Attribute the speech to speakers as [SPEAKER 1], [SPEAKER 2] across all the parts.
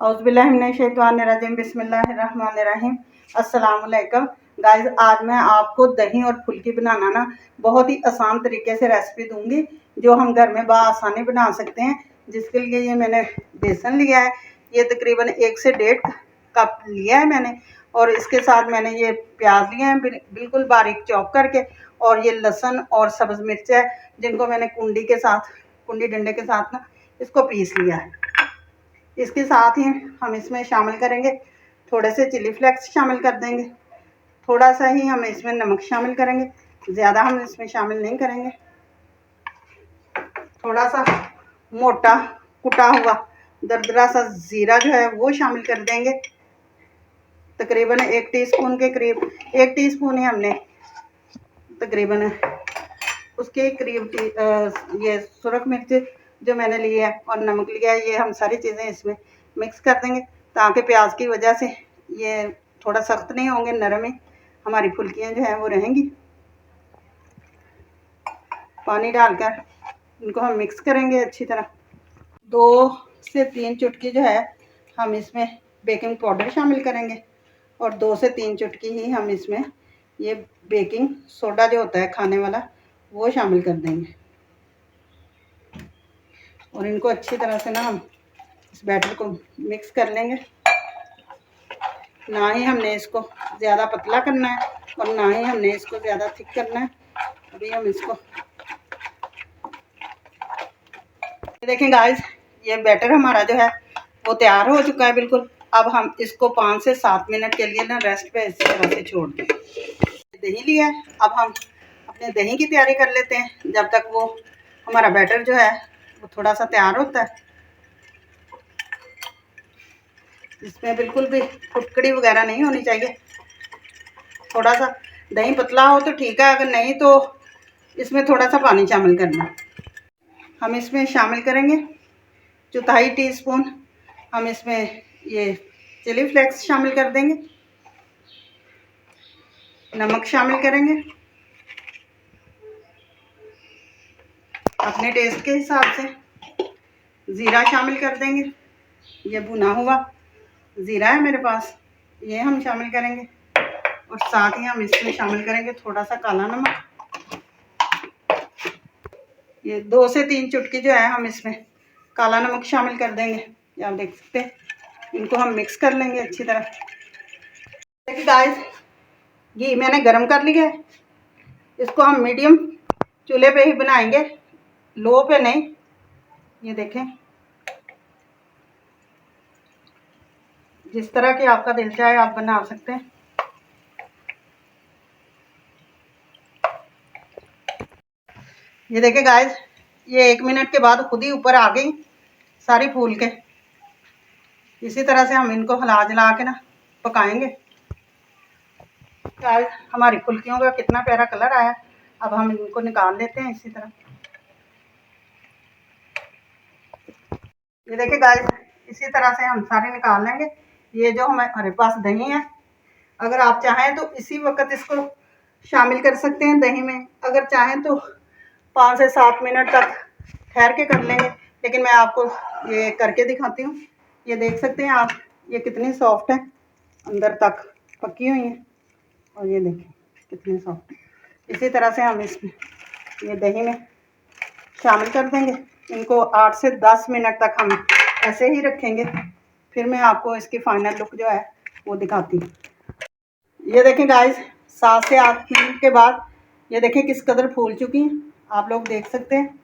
[SPEAKER 1] औज़ुबिल्लाहिमिनश्शैतानिर्रजीम बिस्मिल्लाहिर्रहमानिर्रहीम। अस्सलाम वालेकुम गाइस, आज मैं आपको दही और फुल्की बनाना ना बहुत ही आसान तरीके से रेसिपी दूंगी जो हम घर में बआसानी बना सकते हैं। जिसके लिए ये मैंने बेसन लिया है, ये तकरीबन 1 से 1.5 कप लिया है मैंने। और इसके साथ मैंने ये प्याज लिए हैं बिल्कुल बारीक चॉप करके, और ये लहसुन और सब्ज़ मिर्च है जिनको मैंने कुंडी डंडे के साथ ना इसको पीस लिया है। इसके साथ ही हम इसमें शामिल करेंगे थोड़े से चिली फ्लेक्स शामिल कर देंगे, थोड़ा सा ही हम इसमें नमक शामिल करेंगे, ज़्यादा हम इसमें शामिल नहीं करेंगे। थोड़ा सा मोटा कुटा हुआ दरदरा सा ज़ीरा जो है वो शामिल कर देंगे, तकरीबन 1 टीस्पून के करीब। 1 टीस्पून ही हमने तकरीबन उसके करीब ये सुरख मिर्च जो मैंने ली है और नमक लिया है, ये हम सारी चीज़ें इसमें मिक्स कर देंगे ताकि प्याज की वजह से ये थोड़ा सख्त नहीं होंगे, नरम ही हमारी फुल्कियाँ जो हैं वो रहेंगी। पानी डालकर इनको हम मिक्स करेंगे अच्छी तरह। 2 से 3 चुटकी जो है हम इसमें बेकिंग पाउडर शामिल करेंगे, और 2 से 3 चुटकी ही हम इसमें ये बेकिंग सोडा जो होता है खाने वाला वो शामिल कर देंगे। और इनको अच्छी तरह से ना हम इस बैटर को मिक्स कर लेंगे। ना ही हमने इसको ज़्यादा पतला करना है और ना ही हमने इसको ज़्यादा थिक करना है। अभी हम इसको देखें गाइस, ये बैटर हमारा जो है वो तैयार हो चुका है बिल्कुल। अब हम इसको 5 से 7 मिनट के लिए ना रेस्ट पे इस तरह से छोड़ दें। दही लिया है, अब हम अपने दही की तैयारी कर लेते हैं जब तक वो हमारा बैटर जो है वो थोड़ा सा तैयार होता है। इसमें बिल्कुल भी फुटकड़ी वगैरह नहीं होनी चाहिए। थोड़ा सा दही पतला हो तो ठीक है, अगर नहीं तो इसमें थोड़ा सा पानी शामिल करना। हम इसमें शामिल करेंगे 1/4 टीस्पून हम इसमें ये चिली फ्लेक्स शामिल कर देंगे, नमक शामिल करेंगे अपने टेस्ट के हिसाब से, ज़ीरा शामिल कर देंगे, ये भुना हुआ ज़ीरा है मेरे पास, ये हम शामिल करेंगे। और साथ ही हम इसमें शामिल करेंगे थोड़ा सा काला नमक। ये 2 से 3 चुटकी जो है हम इसमें काला नमक शामिल कर देंगे। ये आप देख सकते हैं, इनको हम मिक्स कर लेंगे अच्छी तरह। देखिए गाइस, घी मैंने गरम कर लिया है, इसको हम मीडियम चूल्हे पे ही बनाएंगे, लो पे नहीं। ये देखें, जिस तरह की आपका दिल चाहे आप बना सकते हैं। ये देखिए गाइस, ये 1 मिनट के बाद खुद ही ऊपर आ गई सारी फूल के। इसी तरह से हम इनको हिला जला के ना पकाएंगे। गाइस, हमारी फुल्कियों का कितना प्यारा कलर आया। अब हम इनको निकाल लेते हैं इसी तरह। ये देखिए गाइस, इसी तरह से हम सारे निकाल लेंगे। ये जो हमारे पास दही है, अगर आप चाहें तो इसी वक्त इसको शामिल कर सकते हैं दही में। अगर चाहें तो 5 से 7 मिनट तक ठहर के कर लेंगे, लेकिन मैं आपको ये करके दिखाती हूँ। ये देख सकते हैं आप, ये कितनी सॉफ्ट है, अंदर तक पकी हुई है। और ये देखिए कितनी सॉफ्ट है। इसी तरह से हम इसमें ये दही में शामिल कर देंगे। इनको 8 से 10 मिनट तक हम ऐसे ही रखेंगे, फिर मैं आपको इसकी फाइनल लुक जो है वो दिखाती हूँ। ये देखें गाइस, 7 से 8 मिनट के बाद ये देखें किस कदर फूल चुकी हैं, आप लोग देख सकते हैं।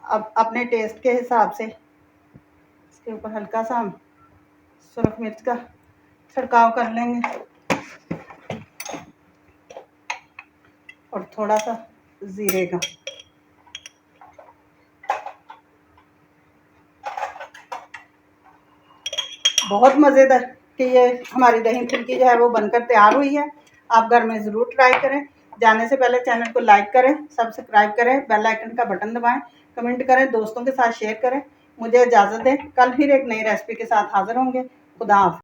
[SPEAKER 1] अब अपने टेस्ट के हिसाब से इसके ऊपर हल्का सा हम सुरख मिर्च का छिड़काव कर लेंगे और थोड़ा सा ज़ीरे का। बहुत मज़ेदार कि ये हमारी दही फुल्की जो है वो बनकर तैयार हुई है। आप घर में ज़रूर ट्राई करें। जाने से पहले चैनल को लाइक करें, सब्सक्राइब करें, बेल आइकन का बटन दबाएं, कमेंट करें, दोस्तों के साथ शेयर करें। मुझे इजाज़त दें, कल फिर एक नई रेसिपी के साथ हाज़िर होंगे। खुदा हाफ़िज़।